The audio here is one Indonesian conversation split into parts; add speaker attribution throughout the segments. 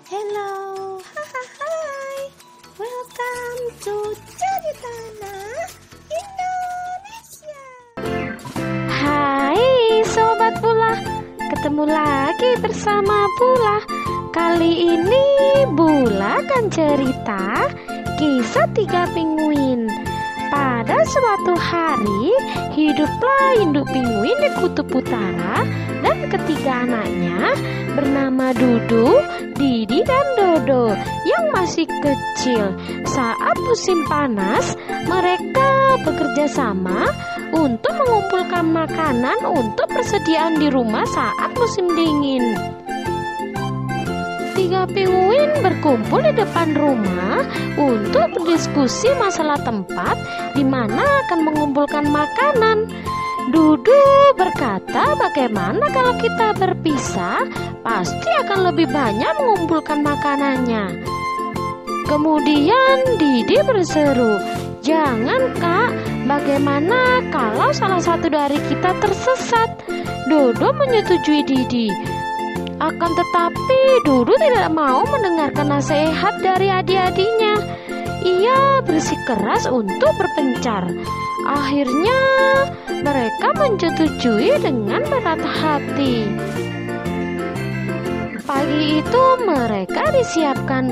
Speaker 1: Hello, hai, welcome to Cerita Tanah Indonesia.
Speaker 2: Hai Sobat Bula, ketemu lagi bersama Bula. Kali ini Bula akan cerita kisah 3 pinguin. Pada suatu hari, hiduplah induk pinguin di kutub utara dan ketiga anaknya bernama Dudu, Didi, dan Dodo yang masih kecil. Saat musim panas, mereka bekerja sama untuk mengumpulkan makanan untuk persediaan di rumah saat musim dingin. 3 pinguin berkumpul di depan rumah untuk berdiskusi masalah tempat di mana akan mengumpulkan makanan. Dudu berkata, bagaimana kalau kita berpisah? Pasti akan lebih banyak mengumpulkan makanannya. Kemudian Didi berseru, jangan Kak, bagaimana kalau salah satu dari kita tersesat? Dodo menyetujui Didi. Akan tetapi Dudu tidak mau mendengarkan nasihat dari adik-adiknya. Ia bersikeras untuk berpencar. Akhirnya mereka menyetujui dengan berat hati. Pagi itu mereka disiapkan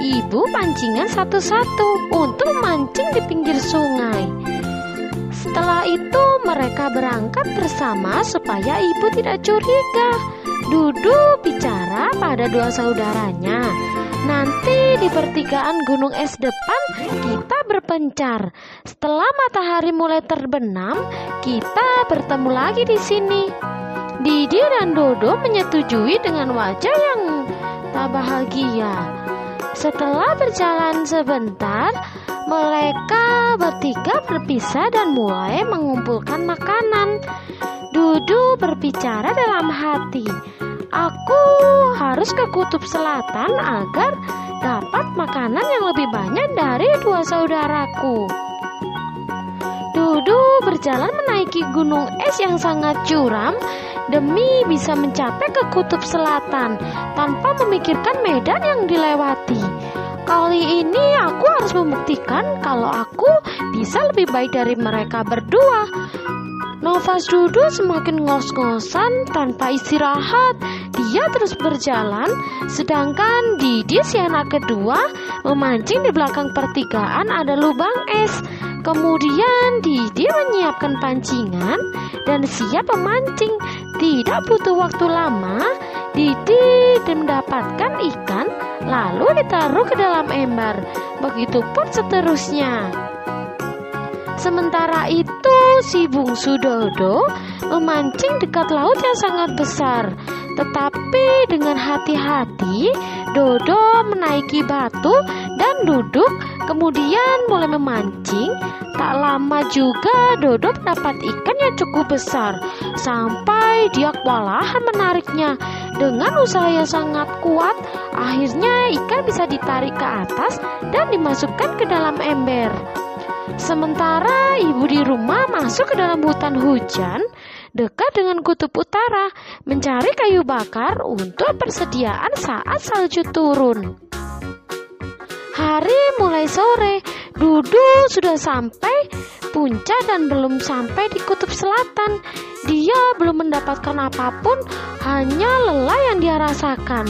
Speaker 2: ibu pancingan satu-satu untuk memancing di pinggir sungai. Setelah itu mereka berangkat bersama supaya ibu tidak curiga. Dudu bicara pada 2 saudaranya, nanti di pertigaan gunung es depan kita berpencar. Setelah matahari mulai terbenam, kita bertemu lagi di sini. Didi dan Dodo menyetujui dengan wajah yang tak bahagia. Setelah berjalan sebentar, mereka bertiga berpisah dan mulai mengumpulkan makanan. Dudu berbicara dalam hati, aku harus ke kutub selatan agar dapat makanan yang lebih banyak dari 2 saudaraku. Dudu berjalan menaiki gunung es yang sangat curam demi bisa mencapai ke kutub selatan tanpa memikirkan medan yang dilewati. Kali ini aku harus membuktikan kalau aku bisa lebih baik dari mereka berdua. Nafas Dudu semakin ngos-ngosan tanpa istirahat. Dia terus berjalan, sedangkan Didi si anak kedua memancing di belakang pertigaan ada lubang es. Kemudian Didi menyiapkan pancingan dan siap memancing. Tidak butuh waktu lama, Didi mendapatkan ikan lalu ditaruh ke dalam ember. Begitupun seterusnya. Sementara itu si bungsu Dodo memancing dekat laut yang sangat besar. Tetapi dengan hati-hati Dodo menaiki batu dan duduk, kemudian mulai memancing. Tak lama juga Dodo mendapat ikan yang cukup besar, sampai dia kewalahan menariknya. Dengan usaha yang sangat kuat, akhirnya ikan bisa ditarik ke atas dan dimasukkan ke dalam ember. Sementara ibu di rumah masuk ke dalam hutan hujan dekat dengan kutub utara mencari kayu bakar untuk persediaan saat salju turun. Hari mulai sore, Dudu sudah sampai puncak dan belum sampai di kutub selatan. Dia belum mendapatkan apapun, hanya lelah yang dia rasakan.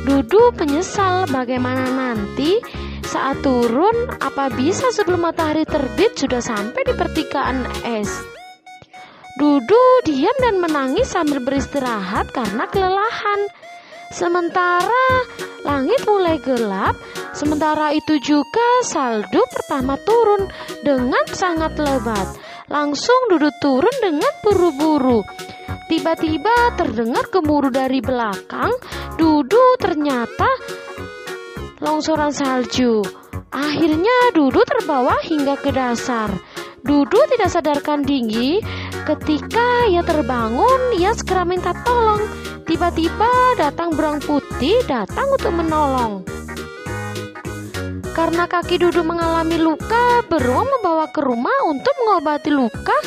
Speaker 2: Dudu menyesal bagaimana nanti saat turun, apa bisa sebelum matahari terbit sudah sampai di pertigaan es. Dudu diam dan menangis sambil beristirahat karena kelelahan. Sementara langit mulai gelap, sementara itu juga salju pertama turun dengan sangat lebat. Langsung Dudu turun dengan buru-buru. Tiba-tiba terdengar gemuruh dari belakang. Dudu ternyata longsoran salju. Akhirnya Dudu terbawa hingga ke dasar. Dudu tidak sadarkan diri. Ketika ia terbangun, ia segera minta tolong. Tiba-tiba datang berang putih datang untuk menolong. Karena kaki Dudu mengalami luka, beruang membawa ke rumah untuk mengobati luka.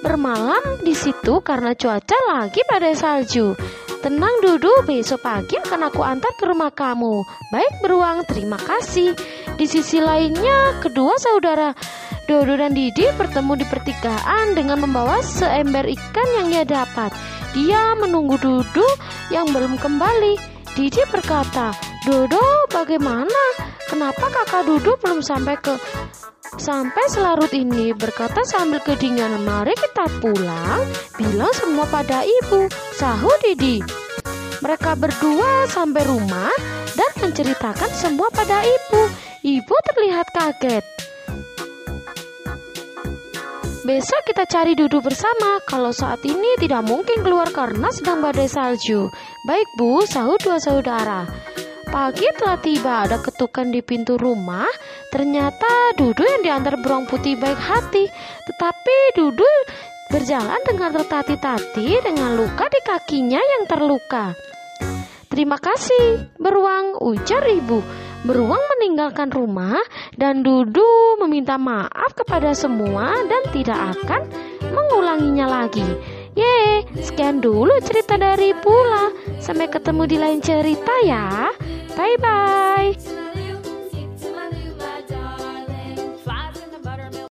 Speaker 2: Bermalam di situ karena cuaca lagi badai salju. Tenang Dudu, besok pagi akan aku antar ke rumah kamu. Baik Beruang, terima kasih. Di sisi lainnya, kedua saudara Dodo dan Didi bertemu di pertigaan dengan membawa seember ikan yang ia dapat. Dia menunggu Dudu yang belum kembali. Didi berkata, Dodo, bagaimana? Kenapa kakak Dudu belum sampai selarut ini? Berkata sambil kedinginan. Mari kita pulang, bilang semua pada ibu, sahut Didi. Mereka berdua sampai rumah dan menceritakan semua pada ibu. Ibu terlihat kaget. Besok kita cari Dudu bersama. Kalau saat ini tidak mungkin keluar karena sedang badai salju. Baik Bu, sahut dua saudara. Pagi telah tiba, ada ketukan di pintu rumah. Ternyata Dudu yang diantar Beruang Putih baik hati. Tetapi Dudu berjalan dengan tertati-tati dengan luka di kakinya yang terluka. Terima kasih Beruang, ujar ibu. Beruang meninggalkan rumah dan Dudu meminta maaf kepada semua dan tidak akan mengulanginya lagi. Sekian dulu cerita dari Bula. Sampai ketemu di lain cerita ya. Bye-bye.